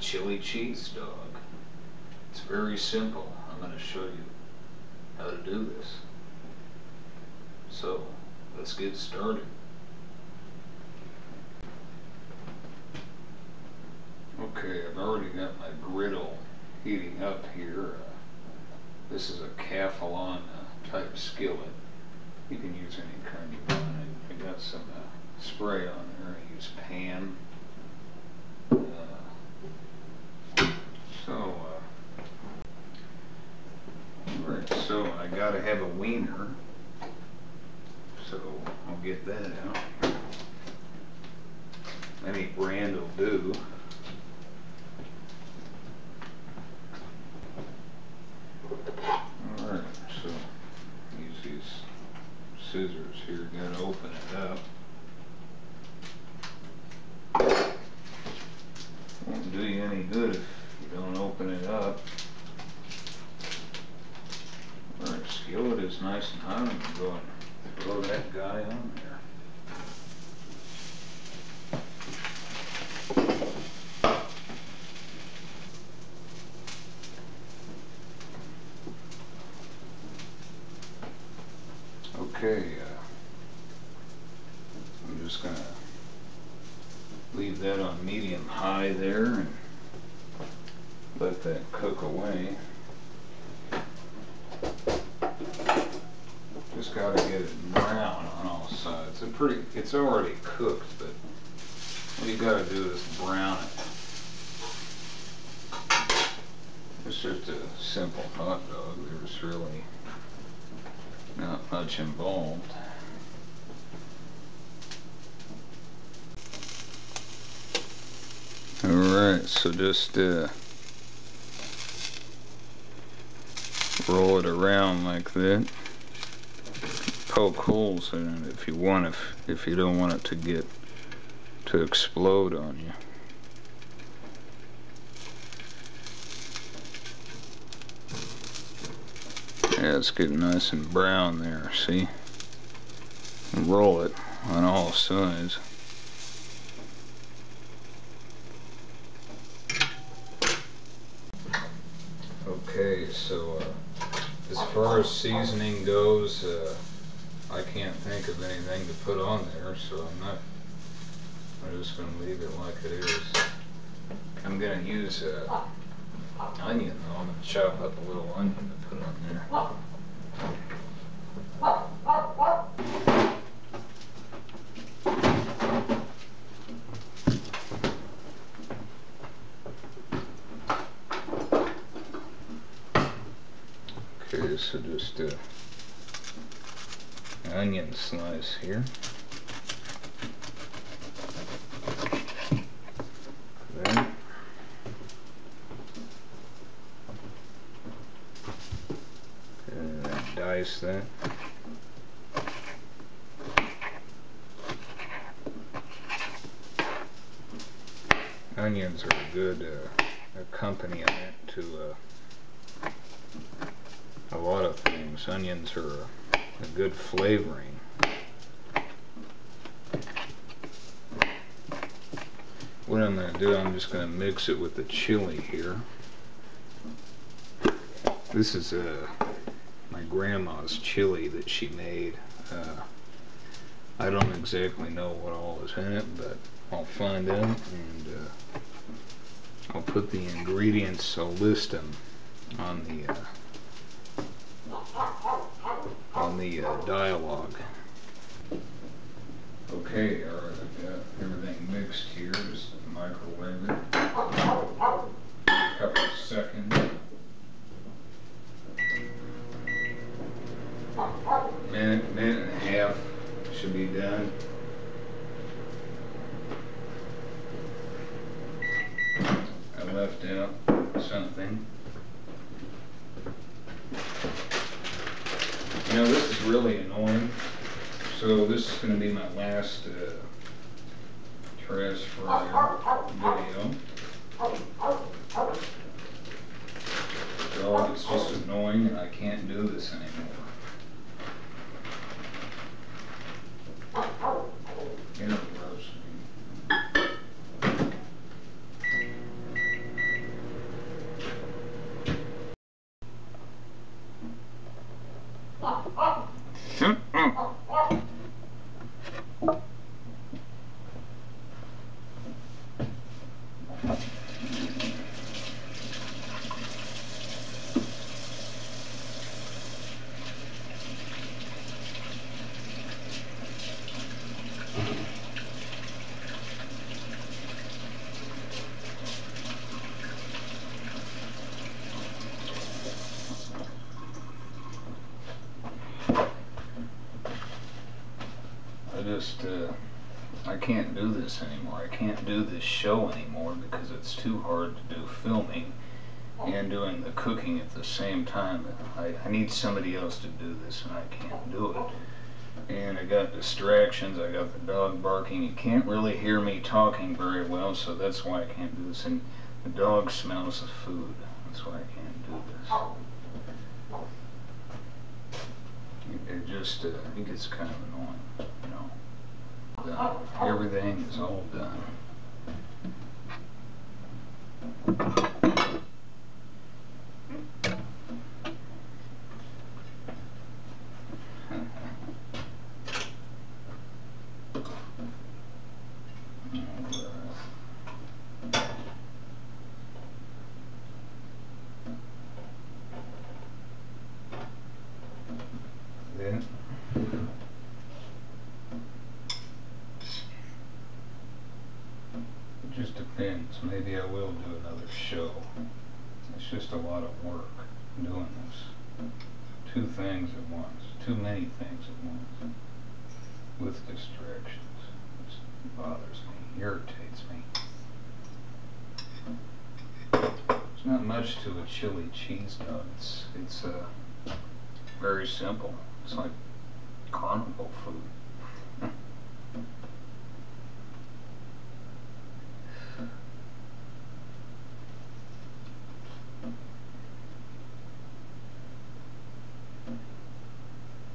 chili cheese dog. It's very simple. I'm going to show you how to do this. So, let's get started. Okay, I've already got my griddle heating up here. This is a Calphalon type skillet. You can use any kind you want. I got some spray on there. I use Pan. So I gotta have a wiener. So I'll get that out. Any brand will do. Alright, so use these scissors here, gotta open it up. Won't do you any good if you don't open it up. Alright, skillet is nice and hot. I'm going to go and throw that guy on there. Okay, I'm just going to leave that on medium high there and let that cook away. Just got to get it brown on all sides. It's already cooked, but what you got to do is brown it. It's just a simple hot dog. There's really not much involved. Alright, so just roll it around like that. Poke holes in it if you want, if you don't want it to explode on you. Yeah, it's getting nice and brown there, see? And roll it on all sides. Okay, so as far as seasoning goes, I can't think of anything to put on there, so I'm just going to leave it like it is. I'm going to use onion though. I'm going to chop up a little onion to put on there. Okay, so just onion slice here. There. And dice that. Onions are a good accompaniment to a lot of things. Onions are a good flavoring. What I'm going to do, I'm just going to mix it with the chili here. This is my grandma's chili that she made. I don't exactly know what all is in it, but I'll find out, and I'll put the ingredients, I'll list them on the dialogue. Okay, alright, I've got everything mixed here. Just microwave it a couple of seconds. Minute and a half should be done. I left out something. You know, this is really annoying. So this is going to be my last trash fryer video. So it's just annoying and I can't do this anymore. Here it goes. this anymore. I can't do this show anymore because it's too hard to do filming and doing the cooking at the same time. I need somebody else to do this, and I can't do it. And I got distractions. I got the dog barking. You can't really hear me talking very well, so that's why I can't do this. And the dog smells the food. That's why I can't do this. It just it gets kind of annoying, you know. Everything is all done. Then it just depends. Maybe I will do another show. It's just a lot of work doing this. Two things at once. Too many things at once. With distractions. It bothers me. Irritates me. There's not much to a chili cheese dog. It's very simple. It's like carnival food.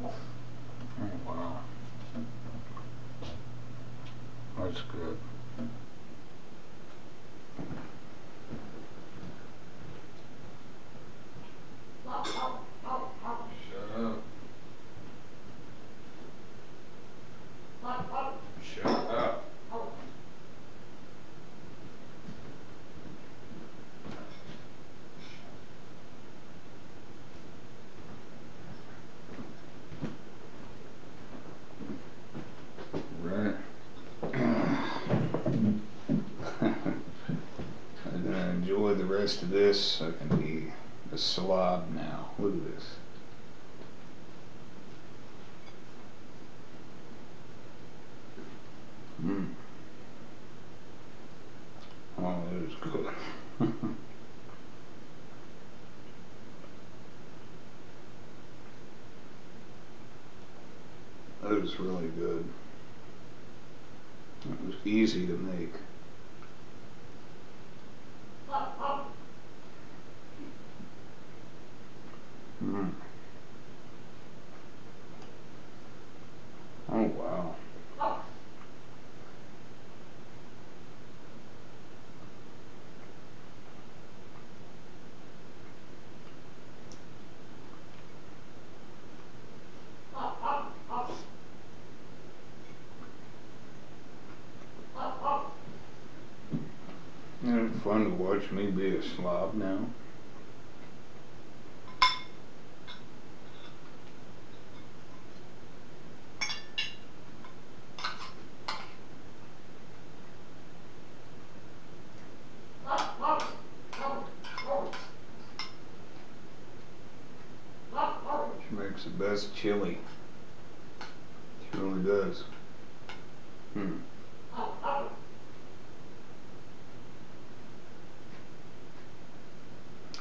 Oh, wow. That's good. Shut up. Shut up. Right. I'm gonna enjoy the rest of this. I can be a slob now. Look at this. Oh, that is good. That is really good. It was easy to make. Oh, wow. Isn't it fun to watch me be a slob now? She makes the best chili. She really does.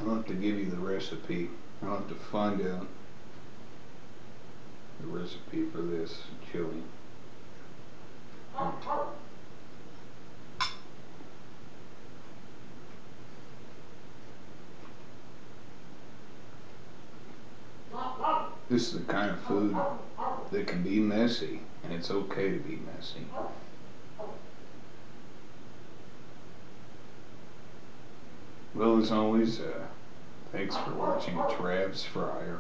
I'll have to give you the recipe. I'll have to find out the recipe for this chili. This is the kind of food that can be messy, and it's okay to be messy. Well, as always, thanks for watching Trav's Fryer.